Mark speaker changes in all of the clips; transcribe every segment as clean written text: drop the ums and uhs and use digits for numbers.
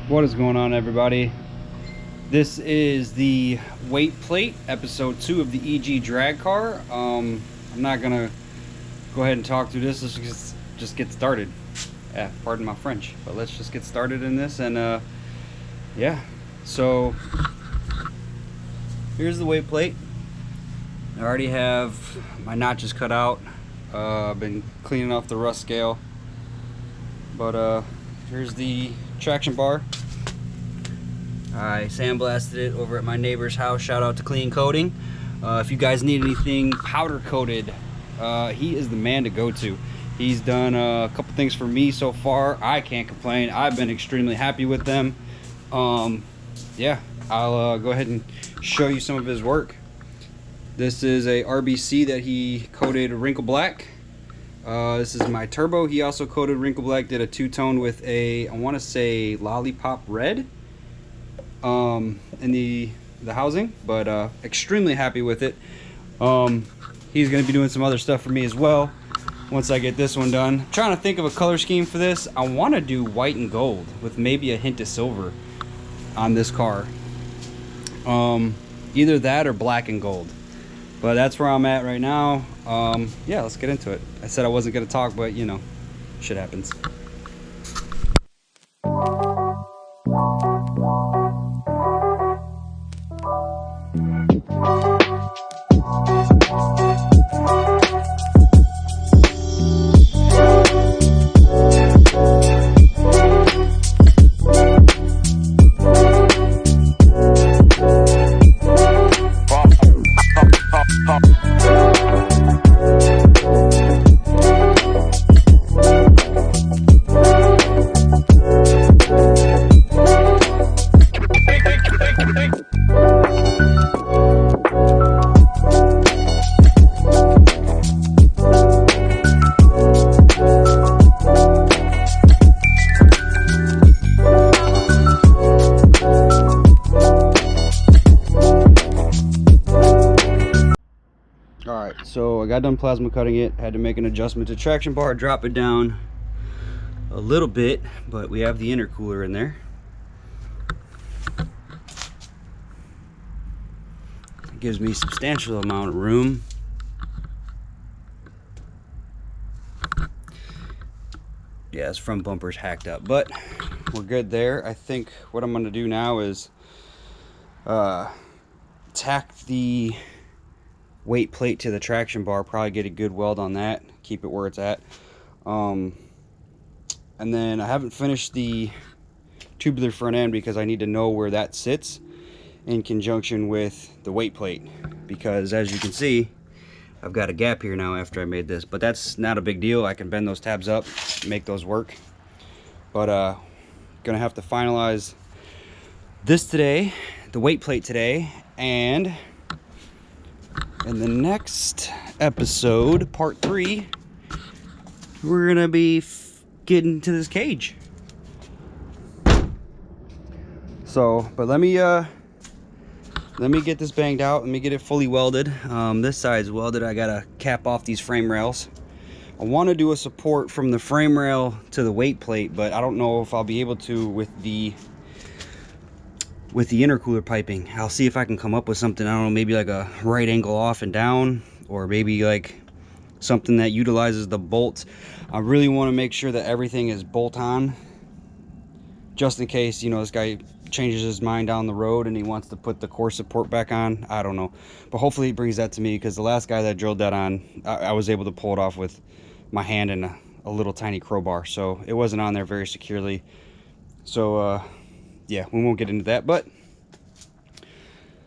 Speaker 1: What is going on, everybody? This is the weight plate, episode 2 of the EG drag car. I'm not gonna go ahead and talk through this. Let's just get started. Yeah, pardon my French, but let's just get started in this. And yeah, so here's the weight plate. I already have my notches cut out. I've been cleaning off the rust scale, but here's the traction bar. I sandblasted it over at my neighbor's house. Shout out to Clean Coating. If you guys need anything powder coated, he is the man to go to. He's done a couple things for me so far. I can't complain. I've been extremely happy with them. Yeah, I'll go ahead and show you some of his work. This is a RBC that he coated wrinkle black. This is my turbo. He also coated wrinkle black, did a two-tone with a, I want to say, lollipop red in the housing, but extremely happy with it. He's going to be doing some other stuff for me as well once I get this one done. I'm trying to think of a color scheme for this. I want to do white and gold with maybe a hint of silver on this car. Either that or black and gold. But that's where I'm at right now. Yeah, let's get into it. I said I wasn't going to talk, but you know, shit happens. Alright, so I got done plasma cutting it, had to make an adjustment to traction bar, drop it down a little bit, but we have the intercooler in there. It gives me a substantial amount of room. Yeah, this front bumper's hacked up, but we're good there. I think what I'm going to do now is tack the weight plate to the traction bar, probably get a good weld on that, keep it where it's at. And then I haven't finished the tubular front end because I need to know where that sits in conjunction with the weight plate, because as you can see, I've got a gap here now after I made this, but that's not a big deal. I can bend those tabs up, make those work. But gonna have to finalize this today, the weight plate today, and in the next episode, part 3, we're gonna be getting to this cage. So, but let me get this banged out. Let me get it fully welded. This side's welded. I gotta cap off these frame rails. I want to do a support from the frame rail to the weight plate, but I don't know if I'll be able to with the intercooler piping. I'll see if I can come up with something. I don't know, maybe like a right angle off and down, or maybe like something that utilizes the bolts. I really want to make sure that everything is bolt on, just in case, you know, this guy changes his mind down the road and he wants to put the core support back on. I don't know, but hopefully he brings that to me, because the last guy that drilled that on, I was able to pull it off with my hand and a little tiny crowbar, so it wasn't on there very securely. So yeah, we won't get into that, but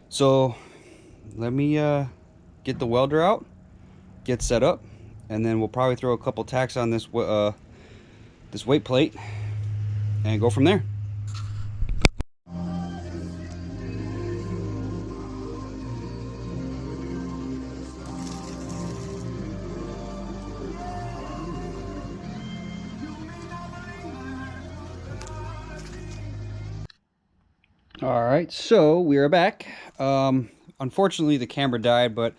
Speaker 1: so let me get the welder out, get set up, and then we'll probably throw a couple tacks on this this weight plate and go from there. All right, so we are back. Unfortunately, the camera died, but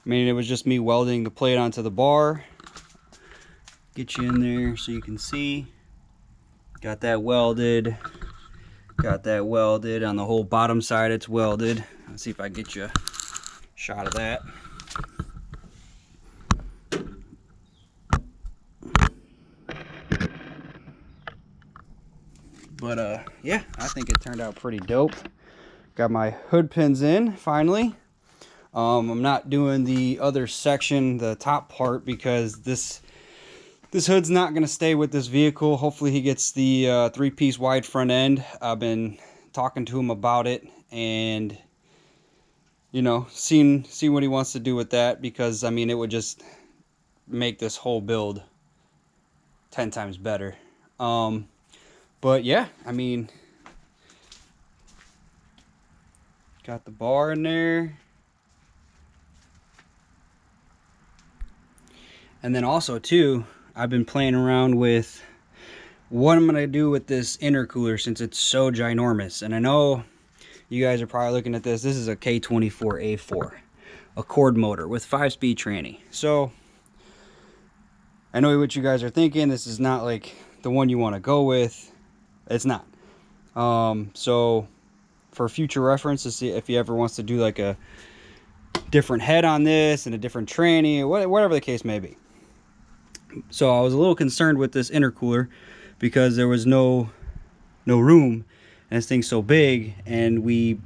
Speaker 1: I mean, it was just me welding the plate onto the bar. Get you in there so you can see. Got that welded. Got that welded on the whole bottom side. It's welded. Let's see if I get you a shot of that. But yeah, I think it turned out pretty dope. Got my hood pins in finally. I'm not doing the other section, the top part, because this hood's not going to stay with this vehicle. Hopefully he gets the 3-piece wide front end. I've been talking to him about it, and you know, seeing what he wants to do with that, because I mean, it would just make this whole build 10 times better. But yeah, I mean, got the bar in there. And then also too, I've been playing around with what I'm going to do with this intercooler, since it's so ginormous. And I know you guys are probably looking at this. This is a K24A4, a quad motor with 5-speed tranny. So I know what you guys are thinking. This is not like the one you want to go with. It's not. So for future reference, to see if he ever wants to do like a different head on this and a different tranny, whatever the case may be. So I was a little concerned with this intercooler because there was no room, and this thing's so big, and we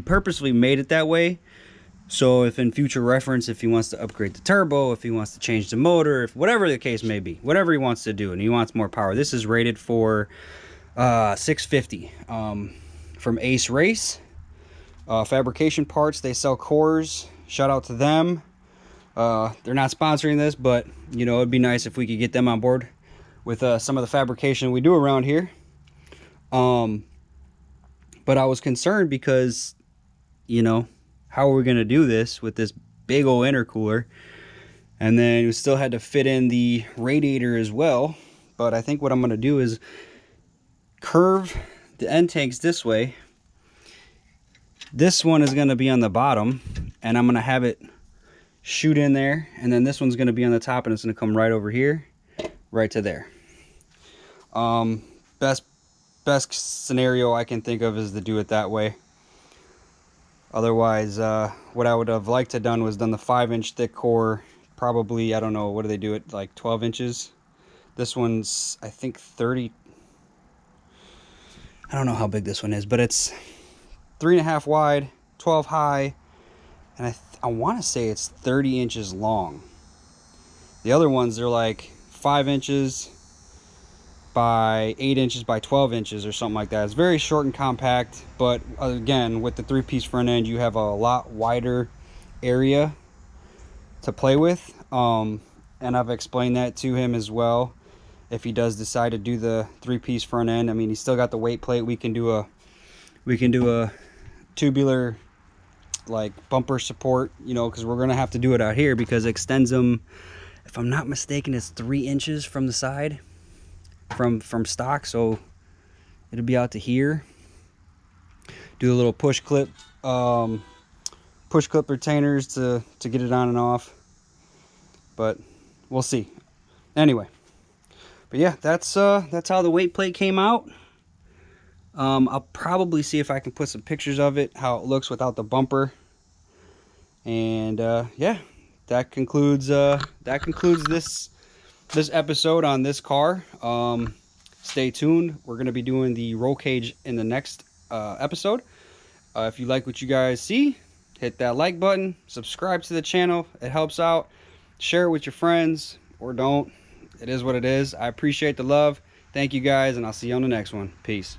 Speaker 1: purposely made it that way. So if in future reference, if he wants to upgrade the turbo, if he wants to change the motor, if whatever the case may be, whatever he wants to do, and he wants more power, this is rated for 650 from Ace Race Fabrication Parts. They sell cores. Shout out to them. They're not sponsoring this, but you know, it'd be nice if we could get them on board with some of the fabrication we do around here. But I was concerned because, you know, how are we going to do this with this big old intercooler? And then we still had to fit in the radiator as well. But I think what I'm going to do is curve the end tanks this way. This one is going to be on the bottom, and I'm going to have it shoot in there, and then this one's going to be on the top, and it's going to come right over here, right to there. Best scenario I can think of is to do it that way. Otherwise, what I would have liked to have done was done the 5-inch thick core. Probably, I don't know, what do they do it, like 12 inches? This one's, I think, 30. I don't know how big this one is, but it's 3.5 wide, 12 high, and I want to say it's 30 inches long. The other ones, they're like 5 inches by 8 inches by 12 inches or something like that. It's very short and compact, but again, with the 3-piece front end, you have a lot wider area to play with. And I've explained that to him as well. If he does decide to do the 3-piece front end, I mean, he's still got the weight plate. We can do a tubular like bumper support, you know, because we're gonna have to do it out here because it extends them, if I'm not mistaken, it's 3 inches from the side from stock, so it'll be out to here. Do a little push clip retainers to get it on and off, but we'll see. Anyway, but yeah, that's how the weight plate came out. I'll probably see if I can put some pictures of it, how it looks without the bumper. And yeah, that concludes this episode on this car. Stay tuned. We're going to be doing the roll cage in the next episode. If you like what you guys see, hit that like button, subscribe to the channel. It helps out. Share it with your friends, or don't. It is what it is. I appreciate the love. Thank you guys, and I'll see you on the next one. Peace.